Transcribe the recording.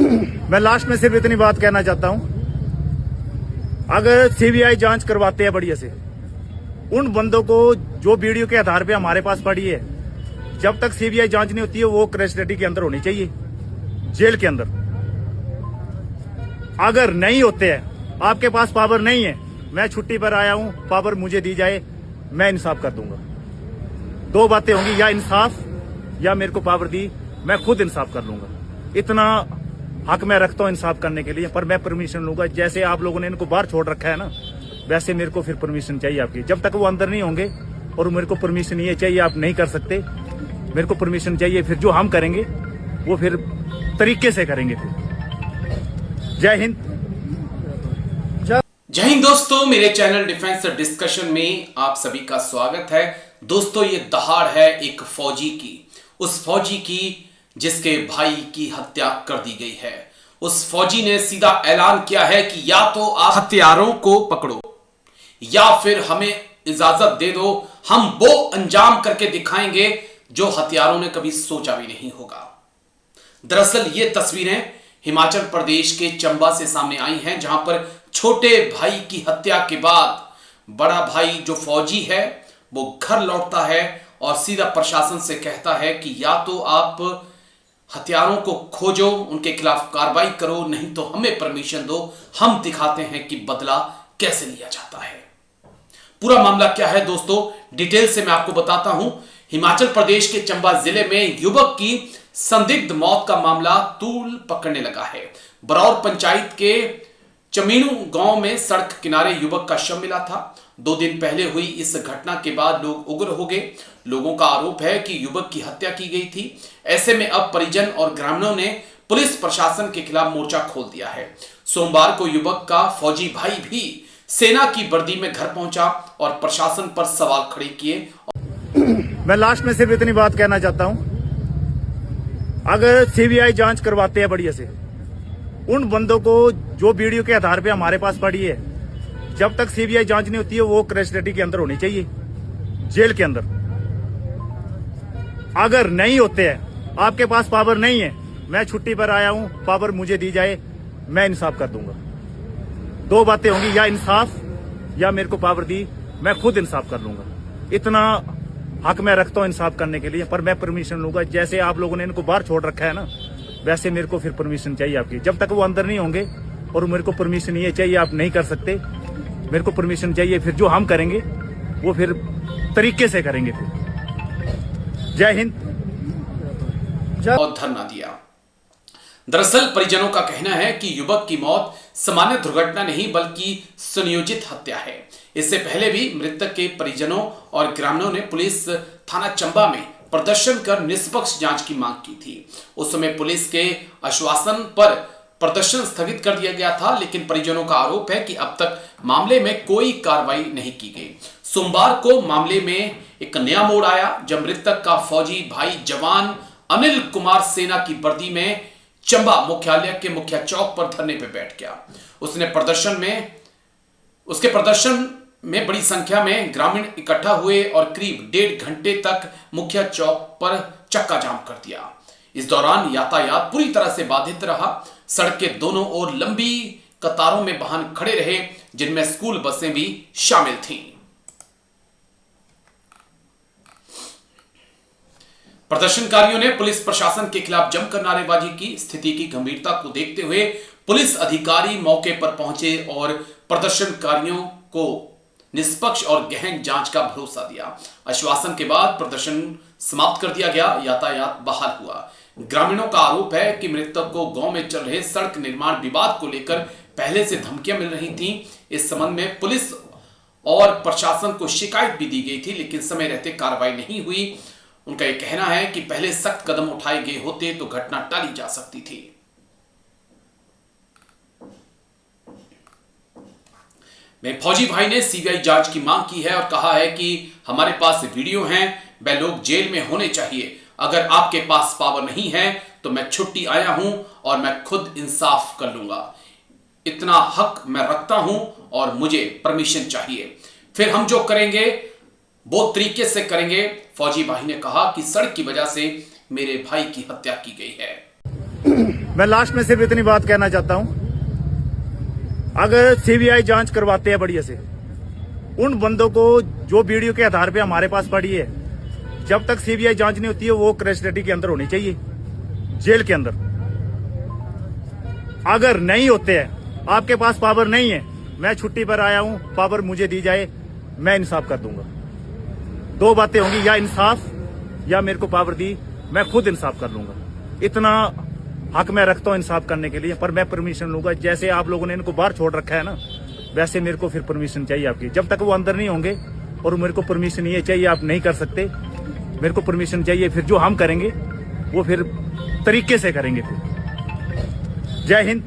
मैं लास्ट में सिर्फ इतनी बात कहना चाहता हूं, अगर सीबीआई जांच करवाते हैं बढ़िया से, उन बंदों को जो वीडियो के आधार पे हमारे पास पड़ी है, जब तक सीबीआई जांच नहीं होती है वो कस्टडी के अंदर होनी चाहिए, जेल के अंदर। अगर नहीं होते हैं, आपके पास पावर नहीं है, मैं छुट्टी पर आया हूं, पावर मुझे दी जाए, मैं इंसाफ कर दूंगा। दो बातें होंगी, या इंसाफ या मेरे को पावर दी, मैं खुद इंसाफ कर लूंगा। इतना हक मैं रखता हूं इंसाफ करने के लिए, पर मैं परमिशन लूंगा। जैसे आप लोगों ने इनको बाहर छोड़ रखा है ना, वैसे मेरे को फिर परमिशन चाहिए आपकी। जब तक वो अंदर नहीं होंगे और मेरे को परमिशन ये चाहिए, आप नहीं कर सकते, मेरे को परमिशन चाहिए। फिर जो हम करेंगे वो फिर तरीके से करेंगे। फिर जय हिंद। जय हिंद दोस्तों, मेरे चैनल डिफेंस डिस्कशन में आप सभी का स्वागत है। दोस्तों, ये दहाड़ है एक फौजी की, उस फौजी की जिसके भाई की हत्या कर दी गई है। उस फौजी ने सीधा ऐलान किया है कि या तो आप हत्यारों को पकड़ो या फिर हमें इजाजत दे दो, हम वो अंजाम करके दिखाएंगे जो हत्यारों ने कभी सोचा भी नहीं होगा। दरअसल ये तस्वीरें हिमाचल प्रदेश के चंबा से सामने आई हैं, जहां पर छोटे भाई की हत्या के बाद बड़ा भाई जो फौजी है वो घर लौटता है और सीधा प्रशासन से कहता है कि या तो आप हथियारों को खोजो, उनके खिलाफ कार्रवाई करो, नहीं तो हमें परमिशन दो, हम दिखाते हैं कि बदला कैसे लिया जाता है। पूरा मामला क्या है दोस्तों, डिटेल से मैं आपको बताता हूं। हिमाचल प्रदेश के चंबा जिले में युवक की संदिग्ध मौत का मामला तूल पकड़ने लगा है। बरौर पंचायत के चमीणु गांव में सड़क किनारे युवक का शव मिला था। 2 दिन पहले हुई इस घटना के बाद लोग उग्र हो गए। लोगों का आरोप है कि युवक की हत्या की गई थी। ऐसे में अब परिजन और ग्रामीणों ने पुलिस प्रशासन के खिलाफ मोर्चा खोल दिया है। सोमवार को युवक का फौजी भाई भी सेना की वर्दी में घर पहुंचा और प्रशासन पर सवाल खड़े किए। मैं लास्ट में सिर्फ इतनी बात कहना चाहता हूं, अगर सीबीआई जांच करवाते हैं बढ़िया से, उन बंदों को जो वीडियो के आधार पे हमारे पास पड़ी है, जब तक सीबीआई जांच नहीं होती है वो कस्टडी के अंदर होनी चाहिए, जेल के अंदर। अगर नहीं होते हैं, आपके पास पावर नहीं है, मैं छुट्टी पर आया हूं, पावर मुझे दी जाए, मैं इंसाफ कर दूंगा। दो बातें होंगी, या इंसाफ या मेरे को पावर दी, मैं खुद इंसाफ कर लूंगा। इतना हक मैं रखता हूं इंसाफ करने के लिए, पर मैं परमिशन लूंगा। जैसे आप लोगों ने इनको बाहर छोड़ रखा है ना, वैसे मेरे को फिर परमिशन चाहिए आपकी। जब तक वो अंदर नहीं होंगे और मेरे को परमिशन ये चाहिए, आप नहीं कर सकते, मेरे को परमिशन चाहिए। फिर जो हम करेंगे वो फिर तरीके से करेंगे। फिर जय हिंद। और धरना दिया। दरअसल परिजनों का कहना है कि युवक की मौत सामान्य दुर्घटना नहीं बल्कि सुनियोजित हत्या है। इससे पहले भी मृतक के परिजनों और ग्रामीणों ने पुलिस थाना चंबा में प्रदर्शन कर निष्पक्ष जांच की मांग की थी। उस समय पुलिस के आश्वासन पर प्रदर्शन स्थगित कर दिया गया था, लेकिन परिजनों का आरोप है कि अब तक मामले में कोई कार्रवाई नहीं की गई। सोमवार को मामले में एक नया मोड़ आया, जब मृतक का फौजी भाई जवान अनिल कुमार सेना की वर्दी में चंबा मुख्यालय के मुख्य चौक पर धरने पर बैठ गया। उसके प्रदर्शन में बड़ी संख्या में ग्रामीण इकट्ठा हुए और करीब 1.5 घंटे तक मुख्य चौक पर चक्का जाम कर दिया। इस दौरान यातायात पूरी तरह से बाधित रहा। सड़क के दोनों ओर लंबी कतारों में वाहन खड़े रहे, जिनमें स्कूल बसें भी शामिल थीं। प्रदर्शनकारियों ने पुलिस प्रशासन के खिलाफ जमकर नारेबाजी की। स्थिति की गंभीरता को देखते हुए पुलिस अधिकारी मौके पर पहुंचे और प्रदर्शनकारियों को निष्पक्ष और गहन जांच का भरोसा दिया। आश्वासन के बाद प्रदर्शन समाप्त कर दिया गया, यातायात बहाल हुआ। ग्रामीणों का आरोप है कि मृतक को गांव में चल रहे सड़क निर्माण विवाद को लेकर पहले से धमकियां मिल रही थीं। इस संबंध में पुलिस और प्रशासन को शिकायत भी दी गई थी, लेकिन समय रहते कार्रवाई नहीं हुई। उनका यह कहना है कि पहले सख्त कदम उठाए गए होते तो घटना टाली जा सकती थी। में फौजी भाई ने सीबीआई जांच की मांग की है और कहा है कि हमारे पास वीडियो हैं, वह लोग जेल में होने चाहिए। अगर आपके पास पावर नहीं है तो मैं छुट्टी आया हूं और मैं खुद इंसाफ कर लूंगा। इतना हक मैं रखता हूं और मुझे परमिशन चाहिए। फिर हम जो करेंगे वो तरीके से करेंगे। फौजी भाई ने कहा कि सड़क की वजह से मेरे भाई की हत्या की गई है। मैं लास्ट में सिर्फ इतनी बात कहना चाहता हूं, अगर सीबीआई जांच करवाते हैं बढ़िया से, उन बंदों को जो वीडियो के आधार पे हमारे पास पड़ी है, जब तक सीबीआई जांच नहीं होती है वो कस्टडी के अंदर होनी चाहिए, जेल के अंदर। अगर नहीं होते हैं, आपके पास पावर नहीं है, मैं छुट्टी पर आया हूं, पावर मुझे दी जाए, मैं इंसाफ कर दूंगा। दो बातें होंगी, या इंसाफ या मेरे को पावर दी, मैं खुद इंसाफ कर लूंगा। इतना हक मैं रखता हूं इंसाफ करने के लिए, पर मैं परमिशन लूंगा। जैसे आप लोगों ने इनको बाहर छोड़ रखा है ना, वैसे मेरे को फिर परमिशन चाहिए आपकी। जब तक वो अंदर नहीं होंगे और मेरे को परमिशन ये चाहिए, आप नहीं कर सकते, मेरे को परमिशन चाहिए। फिर जो हम करेंगे वो फिर तरीके से करेंगे। फिर जय हिंद,